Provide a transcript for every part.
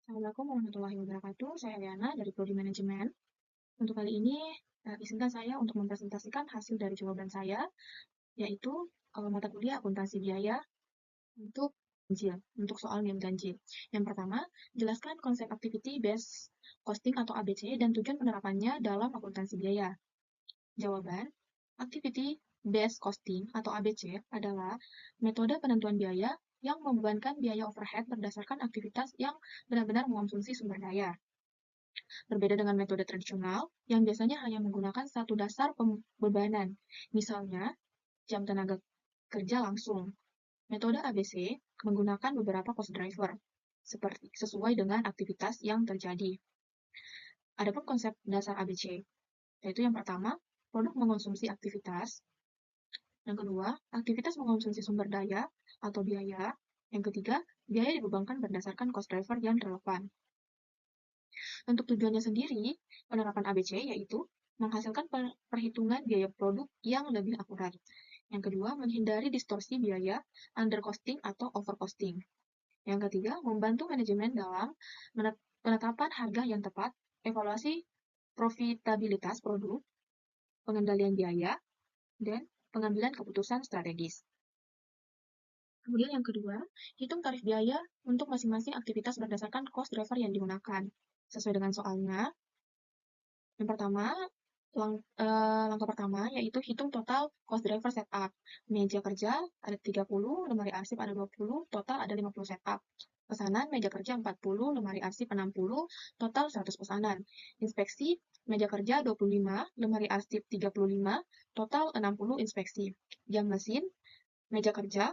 Assalamualaikum warahmatullahi wabarakatuh. Saya Liana dari Prodi Manajemen. Untuk kali ini, izinkan saya untuk mempresentasikan hasil dari jawaban saya, yaitu mata kuliah akuntansi biaya untuk ganjil, untuk soal NIM ganjil. Yang pertama, jelaskan konsep activity based costing atau ABC dan tujuan penerapannya dalam akuntansi biaya. Jawaban, activity based costing atau ABC adalah metode penentuan biaya yang membebankan biaya overhead berdasarkan aktivitas yang benar-benar mengonsumsi sumber daya. Berbeda dengan metode tradisional, yang biasanya hanya menggunakan satu dasar pembebanan, misalnya jam tenaga kerja langsung. Metode ABC menggunakan beberapa cost driver, sesuai dengan aktivitas yang terjadi. Adapun konsep dasar ABC, yaitu yang pertama, produk mengonsumsi aktivitas. Yang kedua, aktivitas mengonsumsi sumber daya atau biaya. Yang ketiga, biaya dibebankan berdasarkan cost driver yang relevan. Untuk tujuannya sendiri, penerapan ABC yaitu menghasilkan perhitungan biaya produk yang lebih akurat. Yang kedua, menghindari distorsi biaya, undercosting atau overcosting. Yang ketiga, membantu manajemen dalam penetapan harga yang tepat, evaluasi profitabilitas produk, pengendalian biaya, dan pengambilan keputusan strategis. Kemudian yang kedua, hitung tarif biaya untuk masing-masing aktivitas berdasarkan cost driver yang digunakan. Sesuai dengan soalnya, yang pertama, langkah pertama yaitu hitung total cost driver setup. Meja kerja ada 30, lemari arsip ada 20, total ada 50 setup. Pesanan meja kerja 40, lemari arsip 60, total 100 pesanan. Inspeksi meja kerja 25, lemari arsip 35, total 60 inspeksi. Jam mesin meja kerja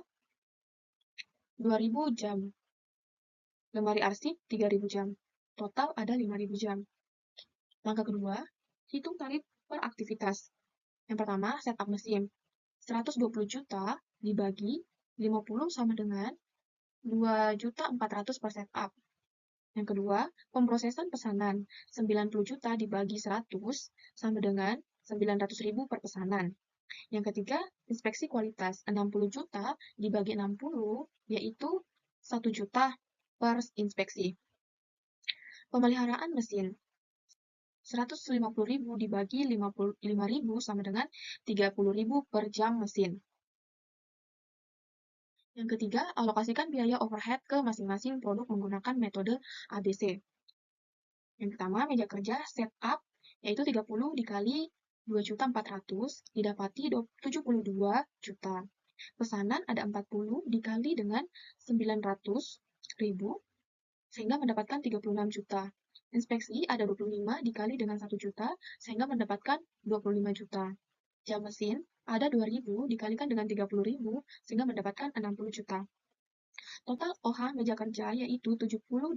2000 jam. Lemari arsip 3000 jam. Total ada 5000 jam. Langkah kedua, hitung tarif per aktivitas. Yang pertama, setup mesin. 120 juta dibagi 50 sama dengan 2.400.000 per setup. Yang kedua, pemrosesan pesanan. 90 juta dibagi 100 sama dengan 900.000 per pesanan. Yang ketiga, inspeksi kualitas. 60 juta dibagi 60 yaitu 1 juta per inspeksi. Pemeliharaan mesin. 150.000 dibagi 55.000 sama dengan 30.000 per jam mesin. Yang ketiga, alokasikan biaya overhead ke masing-masing produk menggunakan metode ABC. Yang pertama, meja kerja setup, yaitu 30 dikali 2.400.000 didapati 72 juta. Pesanan ada 40 dikali dengan 900.000 sehingga mendapatkan 36 juta. Inspeksi ada 25 dikali dengan 1 juta sehingga mendapatkan 25 juta. Jam mesin ada 2.000 dikalikan dengan 30.000 sehingga mendapatkan 60 juta. Total OH meja kerja yaitu 72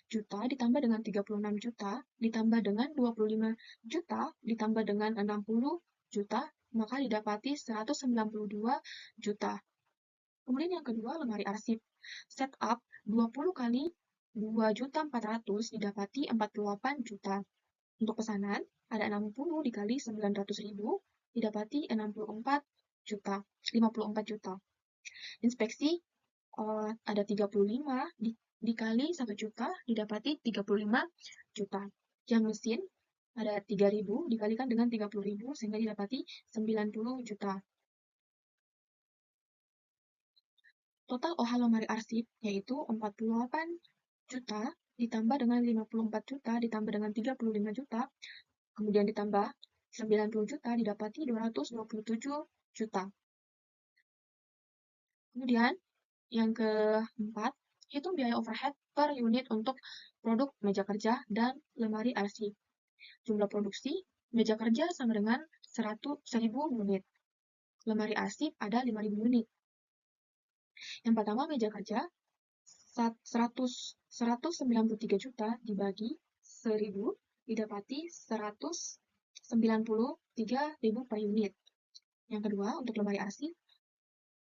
juta ditambah dengan 36 juta ditambah dengan 25 juta ditambah dengan 60 juta maka didapati 192 juta. Kemudian yang kedua, lemari arsip. Setup 20 kali 2.400.000 didapati 48 juta. Untuk pesanan, ada 60 dikali 900.000 didapati 64 juta, 54 juta. Inspeksi ada 35 dikali 1 juta didapati 35 juta. Jam mesin ada 3.000 dikalikan dengan 30.000 sehingga didapati 90 juta. Total OH lemari arsip yaitu 48 juta ditambah dengan 54 juta ditambah dengan 35 juta kemudian ditambah 90 juta didapati 227 juta. Kemudian yang keempat, hitung biaya overhead per unit untuk produk meja kerja dan lemari arsip. Jumlah produksi meja kerja sama dengan 1.000 unit. Lemari arsip ada 5.000 unit. Yang pertama meja kerja 193 juta dibagi 1.000 didapati 193.000 per unit. Yang kedua, untuk lemari arsip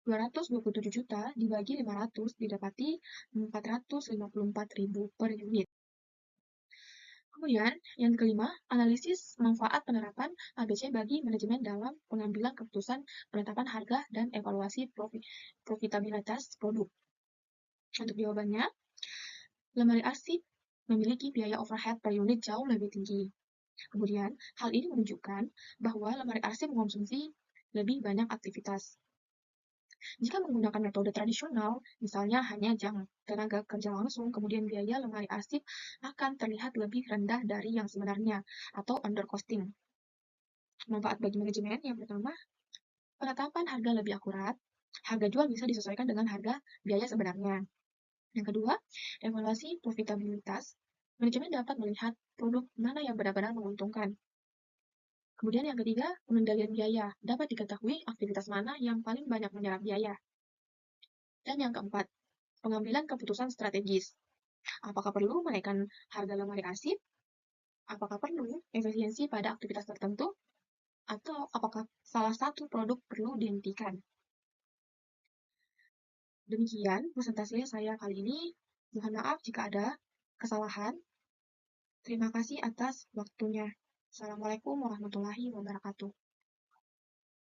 227 juta dibagi 500 didapati 454.000 per unit. Kemudian, yang kelima, analisis manfaat penerapan ABC bagi manajemen dalam pengambilan keputusan penetapan harga dan evaluasi profitabilitas produk. Untuk jawabannya, lemari arsip memiliki biaya overhead per unit jauh lebih tinggi. Kemudian, hal ini menunjukkan bahwa lemari arsip mengonsumsi lebih banyak aktivitas. Jika menggunakan metode tradisional, misalnya hanya jam tenaga kerja langsung, kemudian biaya lemari arsip akan terlihat lebih rendah dari yang sebenarnya, atau undercosting. Manfaat bagi manajemen yang pertama, penetapan harga lebih akurat. Harga jual bisa disesuaikan dengan harga biaya sebenarnya. Yang kedua, evaluasi profitabilitas. Manajemen dapat melihat produk mana yang benar-benar menguntungkan. Kemudian yang ketiga, pengendalian biaya. Dapat diketahui aktivitas mana yang paling banyak menyerap biaya. Dan yang keempat, pengambilan keputusan strategis. Apakah perlu menaikkan harga lemari arsip? Apakah perlu efisiensi pada aktivitas tertentu? Atau apakah salah satu produk perlu dihentikan? Demikian presentasi saya kali ini. Mohon maaf jika ada kesalahan. Terima kasih atas waktunya. Assalamualaikum warahmatullahi wabarakatuh.